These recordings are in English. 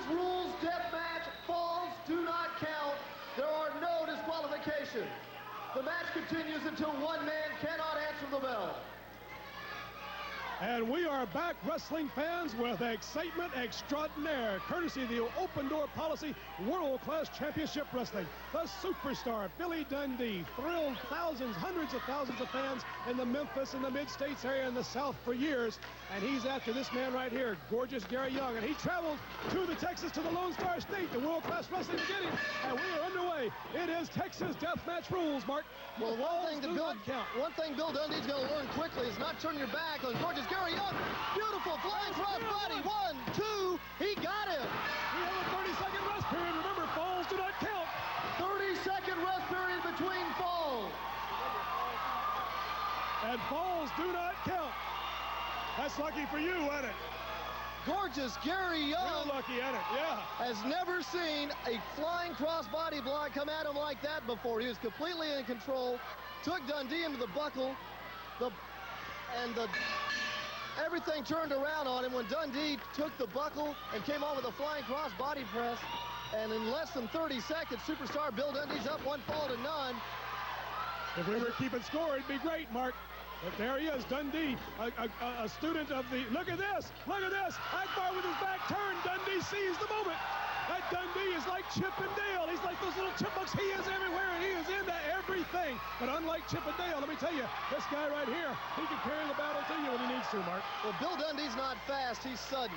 Dundee's rules deathmatch. Falls do not count. There are no disqualifications. The match continues until one man cannot answer the bell. And we are back, wrestling fans, with excitement extraordinaire, courtesy of the open door policy, world-class championship wrestling. The superstar, Billy Dundee, thrilled thousands, hundreds of thousands of fans in the Memphis and the mid-states area in the South for years. And he's after this man right here, gorgeous Gary Young. And he traveled to the Texas, to the Lone Star State, the world-class wrestling to get him. And we are underway. It is Texas Deathmatch rules, Mark. Well, one thing Bill Dundee's going to learn quickly is not turn your back on gorgeous Gary Young. Beautiful flying cross body. 1, 2. He got him. We have a 30-second rest period. Remember, falls do not count. 30-second rest period between falls. And falls do not count. That's lucky for you, isn't it? Gorgeous Gary Young. Real lucky, isn't it? Yeah. Has never seen a flying crossbody block come at him like that before. He was completely in control. Took Dundee into the buckle. Everything turned around on him when Dundee took the buckle and came on with a flying cross body press. And in less than 30 seconds, superstar Bill Dundee's up 1 fall to none. If we were keeping score, it'd be great, Mark. But there he is, Dundee, a student of the... Look at this! Look at this! Akbar with his back turned. Dundee seized the moment. That Dundee is like Chip and Dale. He's like those little chipmunks. He is everywhere, and he is into everything. But unlike Chip and Dale, let me tell you, this guy right here, he can carry the battle to you when he needs to, Mark. Well, Bill Dundee's not fast. He's sudden.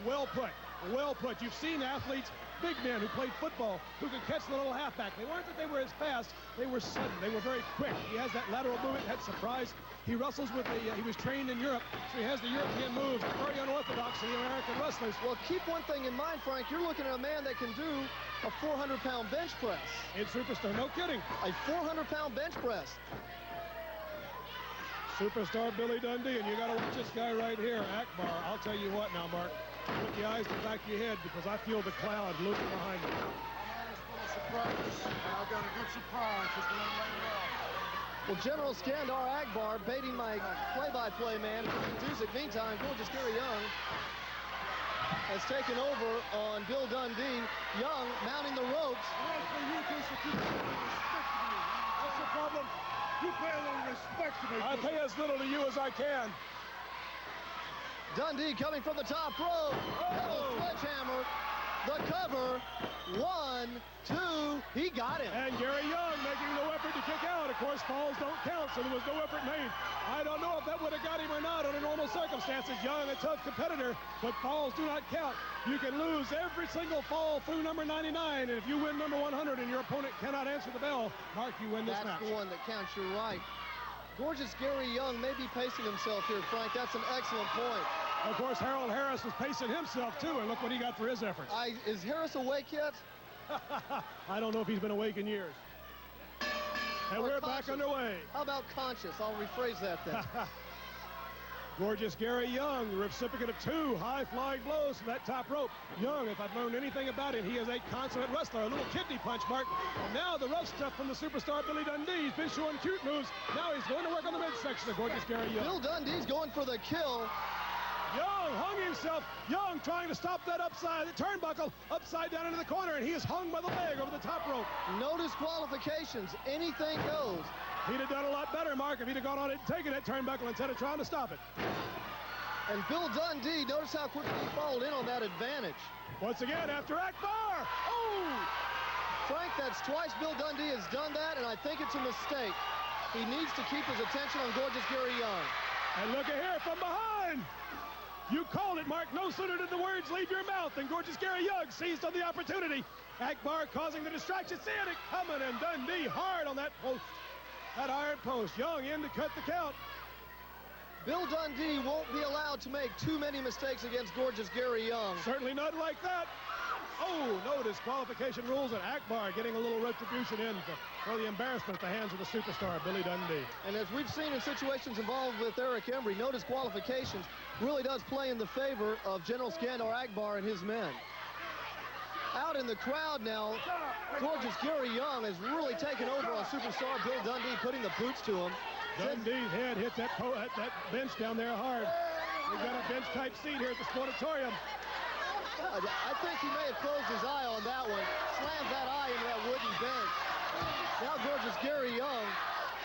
Well put. Well put. You've seen athletes, big men who played football, who could catch the little halfback. They weren't that they were as fast. They were sudden. They were very quick. He has that lateral movement, that surprise. He wrestles with he was trained in Europe, so he has the European moves, very unorthodox to the American wrestlers. Well, keep one thing in mind, Frank. You're looking at a man that can do a 400-pound bench press. In Superstar, no kidding. A 400-pound bench press. Superstar Billy Dundee, and you got to watch this guy right here, Akbar. I'll tell you what now, Mark. Put the eyes in the back of your head because I feel the cloud looming behind me. I'm always full of surprises, and I got a good surprise for doing right well. Well, General Skandar Akbar baiting my play-by-play man. Music. Meantime, gorgeous Gary Young has taken over on Bill Dundee. Young mounting the ropes. That's the problem. You pay a little respect to me. I pay as little to you as I can. Dundee coming from the top rope. Double sledgehammer. The cover. 1, 2. He got him. And Gary Young making no effort to kick out. Of course, falls don't count, so there was no effort made. I don't know if that would have got him or not under normal circumstances. Young, a tough competitor, but falls do not count. You can lose every single fall through number 99, and if you win number 100 and your opponent cannot answer the bell, Mark, you win this match. That's the one that counts. You're right. Gorgeous Gary Young may be pacing himself here, Frank. That's an excellent point. Of course, Harold Harris was pacing himself, too, and look what he got for his efforts. Is Harris awake yet? I don't know if he's been awake in years. And we're back underway. How about conscious? I'll rephrase that then. Gorgeous Gary Young, the recipient of 2 high-flying blows from that top rope. Young, if I've learned anything about him, he is a consummate wrestler, a little kidney punch, Mark. And now the rough stuff from the superstar Billy Dundee. He's been showing cute moves. Now he's going to work on the midsection of gorgeous Gary Young. Bill Dundee's going for the kill. Young hung himself. Young trying to stop that the turnbuckle upside down into the corner, and he is hung by the leg over the top rope. No disqualifications. Anything goes. He'd have done a lot better, Mark, if he'd have gone on it and taken that turnbuckle instead of trying to stop it. And Bill Dundee, notice how quickly he followed in on that advantage. Once again, after Akbar. Oh! Frank, that's twice Bill Dundee has done that, and I think it's a mistake. He needs to keep his attention on gorgeous Gary Young. And look at here from behind. You called it, Mark. No sooner did the words leave your mouth than gorgeous Gary Young seized on the opportunity. Akbar causing the distraction. Seeing it coming, and Dundee hard on that post. That iron post. Young in to cut the count. Bill Dundee won't be allowed to make too many mistakes against gorgeous Gary Young. Certainly not like that. Oh, no disqualification rules, and Akbar getting a little retribution in for the embarrassment at the hands of the superstar, Billy Dundee. And as we've seen in situations involved with Eric Embry, no disqualifications really does play in the favor of General Skandar Akbar and his men. Out in the crowd now, gorgeous Gary Young has really taken over on superstar Bill Dundee, putting the boots to him. Dundee's head hit that bench down there hard. We've got a bench-type seat here at the Sportatorium. I think he may have closed his eye on that one. Slammed that eye into that wooden bench. Now Gorgeous Gary Young.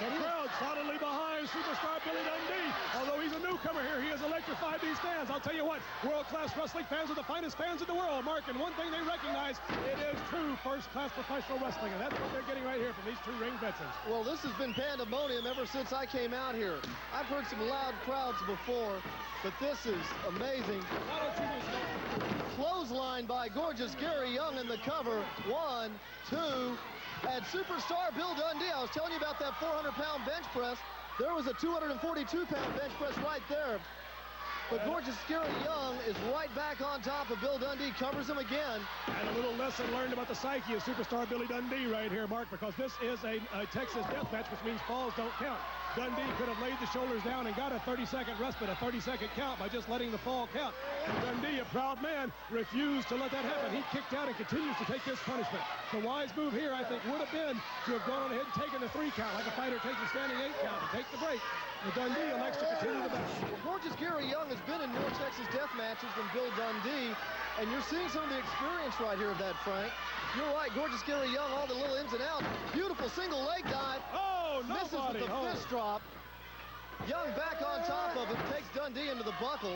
The crowd solidly behind superstar Billy Dundee. Although he's a newcomer here, he has electrified these fans. I'll tell you what, world-class wrestling fans are the finest fans in the world, Mark. And one thing they recognize, it is true first-class professional wrestling. And that's what they're getting right here from these two ring veterans. Well, this has been pandemonium ever since I came out here. I've heard some loud crowds before, but this is amazing. Why don't you just go? Clothesline by Gorgeous Gary Young in the cover. 1, 2, and superstar Bill Dundee. I was telling you about that 400-pound bench press. There was a 242-pound bench press right there. But Gorgeous Gary Young is right back on top of Bill Dundee, covers him again. And a little lesson learned about the psyche of superstar Billy Dundee right here, Mark, because this is a Texas death match, which means falls don't count. Dundee could have laid the shoulders down and got a 30-second respite, a 30-second count by just letting the fall count. And Dundee, a proud man, refused to let that happen. He kicked out and continues to take this punishment. The wise move here, I think, would have been to have gone on ahead and taken the 3 count, like a fighter takes a standing 8 count, and take the break. But Dundee elects to continue the match. Well, Gorgeous Gary Young has been in more Texas death matches than Bill Dundee, and you're seeing some of the experience right here of that, Frank. You're right, Gorgeous Gary Young, all the little ins and outs. Beautiful single leg dive. Oh, misses with the fist drop. Young back on top of it, takes Dundee into the buckle.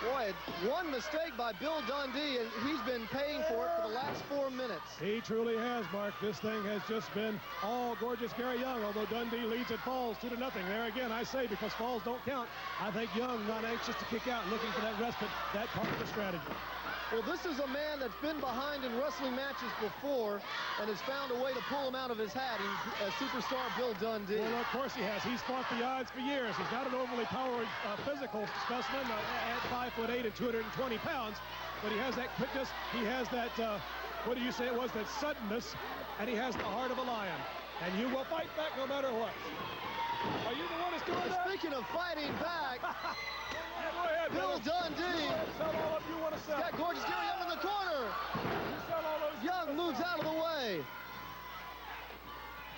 Boy, one mistake by Bill Dundee, and he's been paying for it for the last 4 minutes. He truly has, Mark. This thing has just been all Gorgeous Gary Young, although Dundee leads at falls 2-0. There again, I say, because falls don't count, I think Young not anxious to kick out and looking for that respite, that part of the strategy. Well, this is a man that's been behind in wrestling matches before and has found a way to pull him out of his hat in superstar Bill Dundee. Well, of course he has. He's fought the odds for years. He's not an overly powered physical specimen at 5'8" and 220 pounds, but he has that quickness. He has that, what do you say it was, that suddenness, and he has the heart of a lion. And you will fight back no matter what. Are you the one that's doing that? Speaking of fighting back, Go ahead, Bill Dundee. Sell all of you want to sell. Got Gorgeous Gary Young in the corner. You sell all those. Young moves out of the way.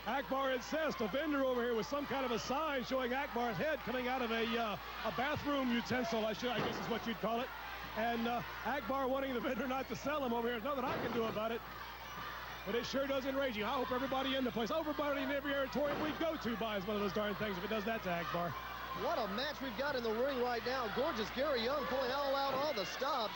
Akbar incensed. A vendor over here with some kind of a sign showing Akbar's head coming out of a bathroom utensil, I guess is what you'd call it. And Akbar wanting the vendor not to sell him over here. There's nothing I can do about it. But it sure does enrage you. I hope everybody in the place, everybody in every auditorium we go to buys one of those darn things if it does that to Akbar. What a match we've got in the ring right now. Gorgeous Gary Young pulling all out all the stops.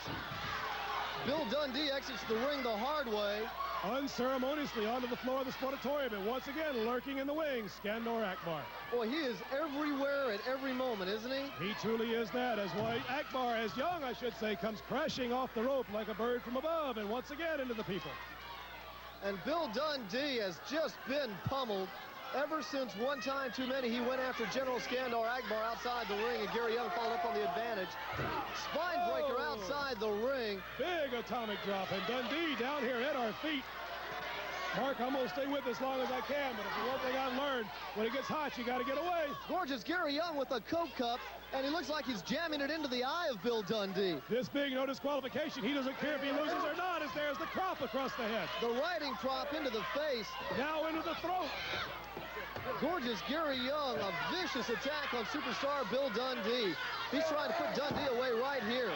Bill Dundee exits the ring the hard way. Unceremoniously onto the floor of the sportatorium, and once again lurking in the wings, Skandor Akbar. Boy, he is everywhere at every moment, isn't he? He truly is that. As Akbar, as Young, I should say, comes crashing off the rope like a bird from above, and once again into the people. And Bill Dundee has just been pummeled. Ever since one time too many, he went after General Skandor Akbar outside the ring, and Gary Young followed up on the advantage. Spine breaker outside the ring. Big atomic drop, and Dundee down here at our feet. Mark, I'm going to stay with as long as I can, but if there's one thing I've learned, when it gets hot, you got to get away. Gorgeous Gary Young with a Coke cup, and he looks like he's jamming it into the eye of Bill Dundee. This being no disqualification, he doesn't care if he loses or not, as there's the crop across the head. The riding crop into the face. Now into the throat. Gorgeous Gary Young, a vicious attack on superstar Bill Dundee. He's trying to put Dundee away right here.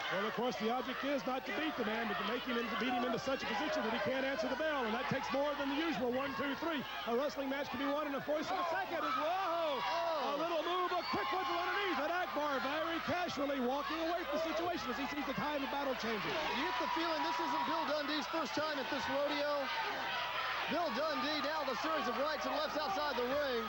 Well, of course, the object is not to beat the man, but to beat him into such a position that he can't answer the bell, and that takes more than the usual 1, 2, 3. A wrestling match can be won in a voice of a second. Whoa! A little move, a quick one from underneath, and Akbar very casually walking away from the situation as he sees the time of battle changing. You get the feeling this isn't Bill Dundee's first time at this rodeo. Bill Dundee now the series of rights and lefts outside the ring.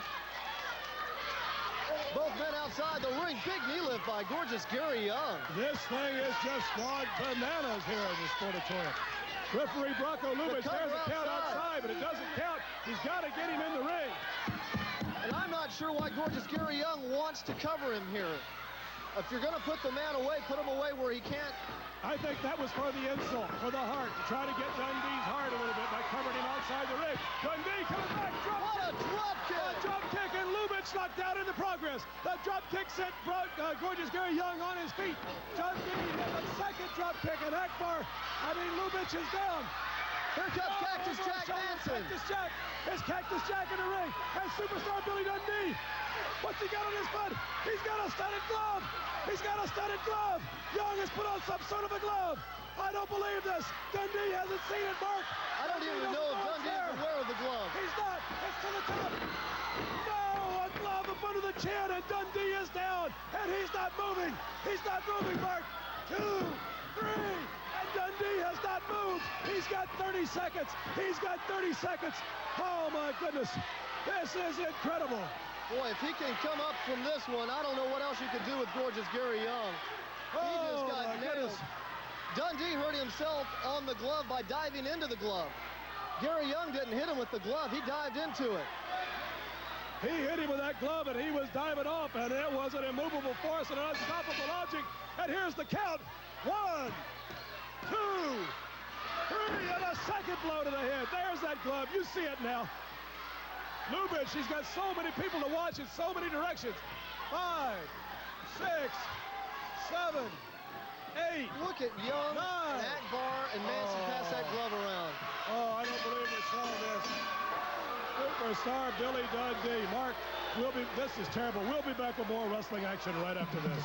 Both men outside the ring. Big knee lift by Gorgeous Gary Young. This thing is just gone bananas here in the sportatorium. Referee Bronco Lubitz, there's a count outside, but it doesn't count. He's got to get him in the ring. And I'm not sure why Gorgeous Gary Young wants to cover him here. If you're going to put the man away, put him away where he can't. I think that was for the insult, for the heart, to try to get Dundee's heart a little bit by covering him outside the ring. Dundee coming back, drop what a drop kick! A drop kick, and Lubitz knocked out into progress. The drop kick sent Gorgeous Gary Young on his feet. Dundee hit a second drop kick, and Lubitz is down. Here comes Cactus Jack Manson. Cactus Jack. It's Cactus Jack in the ring. And superstar Billy Dundee. What's he got on his his foot. He's got a studded glove. He's got a studded glove. Young has put on some sort of a glove. I don't believe this. Dundee hasn't seen it, Mark. I don't even know if Dundee is aware of the glove. He's not. It's to the top. No, a glove up under the chin, and Dundee is down, and he's not moving. He's not moving, Mark. 2, 3, and Dundee has not moved. He's got 30 seconds. He's got 30 seconds. Oh, my goodness. This is incredible. Boy, if he can come up from this one, I don't know what else you could do with gorgeous Gary Young. He just got nailed. Dundee hurt himself on the glove by diving into the glove. Gary Young didn't hit him with the glove. He dived into it. He hit him with that glove, and he was diving off, and it was an immovable force and an unstoppable object. And here's the count. 1, 2, 3, and a second blow to the head. There's that glove. You see it now. Lubitsch, he's got so many people to watch in so many directions. 5, 6, 7, 8. Look at Young, 9, and Akbar, and Manson pass that glove around. Oh, I don't believe we saw this. Superstar Billy Dundee. Mark, this is terrible. We'll be back with more wrestling action right after this.